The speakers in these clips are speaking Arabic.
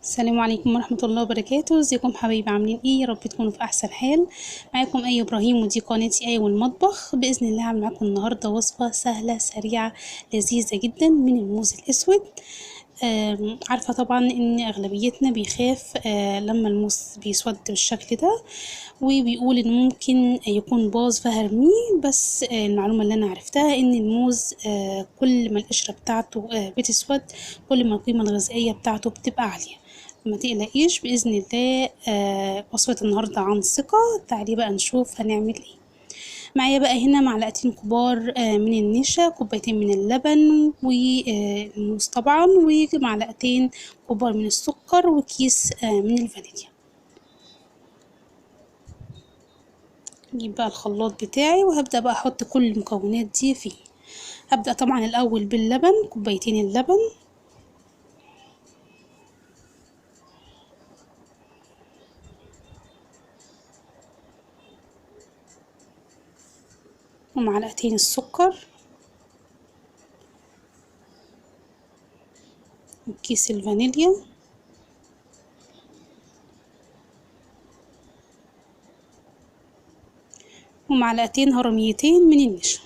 السلام عليكم ورحمة الله وبركاته. ازيكم حبايبي؟ عاملين ايه؟ يا رب تكونوا في احسن حال. معاكم اي ابراهيم، ودي قناتي اي والمطبخ. باذن الله هعمل معاكم النهارده وصفة سهلة سريعة لذيذة جدا من الموز الاسود. عارفة طبعا ان اغلبيتنا بيخاف لما الموز بيسود بالشكل ده، وبيقول ان ممكن يكون باظ فهرميه. بس المعلومة اللي انا عرفتها ان الموز كل ما القشرة بتاعته بتسود، كل ما القيمة الغذائية بتاعته بتبقى عالية. ما تقلقيش بإذن الله. وصفة النهاردة عن ثقة. تعالي بقى نشوف هنعمل ايه. معايا بقى هنا معلقتين كبار من النشا، كوبايتين من اللبن والموز طبعا، ومعلقتين كبار من السكر، وكيس من الفانيليا. اجيب بقى الخلاط بتاعي وهبدأ بقى احط كل المكونات دي فيه. هبدأ طبعا الاول باللبن، كوبايتين اللبن، ومعلقتين السكر، وكيس الفانيليا، ومعلقتين هرميتين من النشا.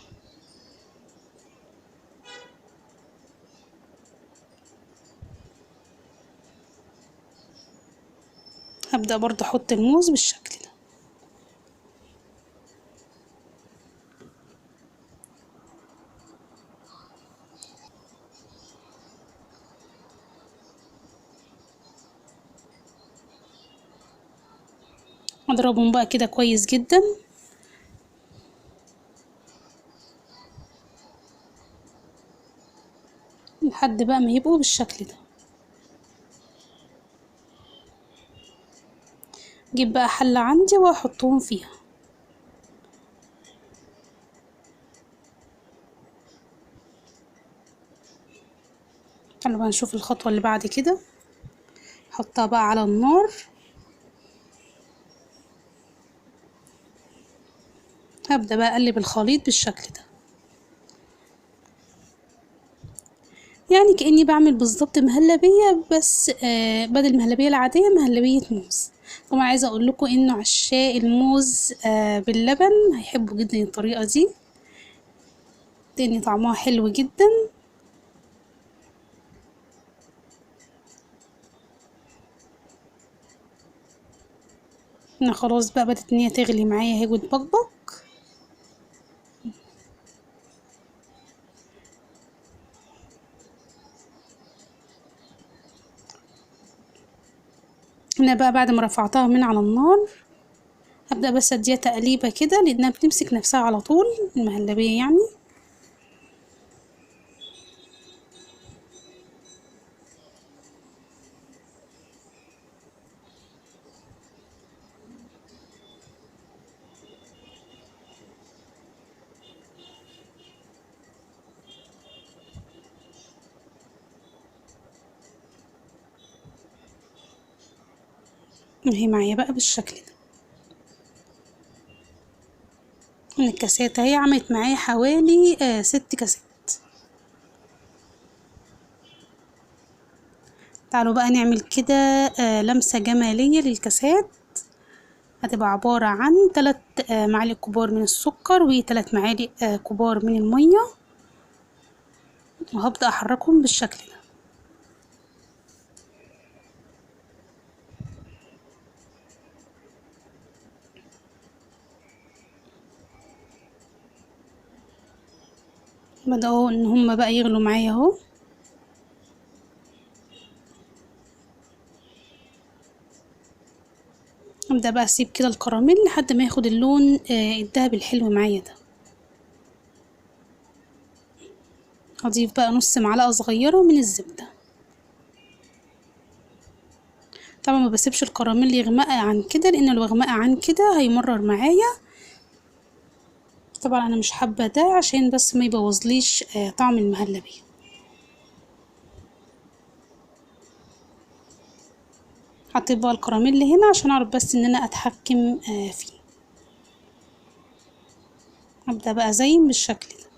هبدأ برضه احط الموز بالشكل ده. اضربهم بقى كده كويس جدا لحد بقى ما يبقوا بالشكل ده. اجيب بقى حلة عندي واحطهم فيها. تعالوا بقى نشوف الخطوة اللي بعد كده. احطها بقى على النار. هبدأ بقى اقلب الخليط بالشكل ده، يعني كأني بعمل بالظبط مهلبية، بس بدل المهلبية العادية مهلبية موز. طبعا عايزة اقول لكم انه عشاق الموز باللبن هيحبوا جدا الطريقة دي، لان طعمها حلو جدا. انا خلاص بقى بدأت ان هي تغلي معايا اهي وتبقبق. هنا بقى بعد ما رفعتها من على النار هبدأ بس اديها تقليبة كده، لانها بتمسك نفسها على طول المهلبية يعني. اهي معايا بقى بالشكل ده. من الكاسات اهي عملت معايا حوالي 6 كاسات. تعالوا بقى نعمل كده لمسة جمالية للكاسات. هتبقى عبارة عن 3 معالق كبار من السكر، و3 معالق كبار من المية، وهبدأ احركهم بالشكل ده. بدأوا ان هما بقى يغلوا معايا اهو. ابدأ بقى اسيب كده الكراميل لحد ما ياخد اللون الدهبي الحلو معايا ده. هضيف بقى نص معلقة صغيرة من الزبدة. طبعا ما بسيبش الكراميل يغمق عن كده، لان لو غمق عن كده هيمرر معايا. طبعا انا مش حابة ده عشان بس ما يبوظليش طعم المهلبية. حطيت بقى الكراميل هنا عشان اعرف بس ان انا اتحكم فيه. هبدأ بقى ازين بالشكل ده.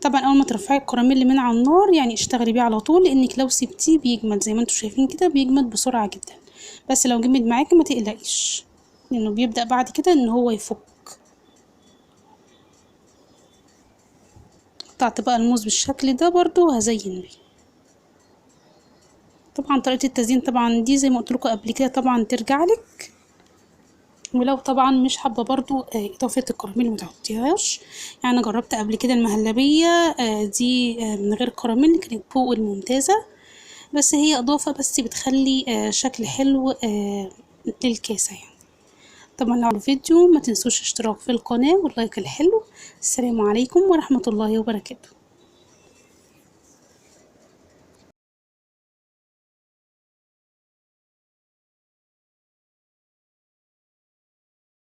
طبعا اول ما ترفعي الكراميل من على النار يعني اشتغلي بيه على طول، لانك لو سبتيه بيجمد زي ما انتوا شايفين كده، بيجمد بسرعة جدا. بس لو جمد معاكي ما تقلقيش، لانه بيبدأ بعد كده ان هو يفك. قطعت بقى الموز بالشكل ده برضو وهزين بيه. طبعا طريقة التزيين طبعا دي زي ما قلت لكم قبل كده طبعا ترجع لك. ولو طبعا مش حابة برضو اضافة الكراميل متحطيهاش. يعني انا جربت قبل كده المهلبية دي من غير كراميل، كانت فوق الممتازة. بس هي اضافة بس بتخلي شكل حلو للكاسة يعني. طبعا لو الفيديو ما تنسوش اشتراك في القناة واللايك الحلو. السلام عليكم ورحمة الله وبركاته.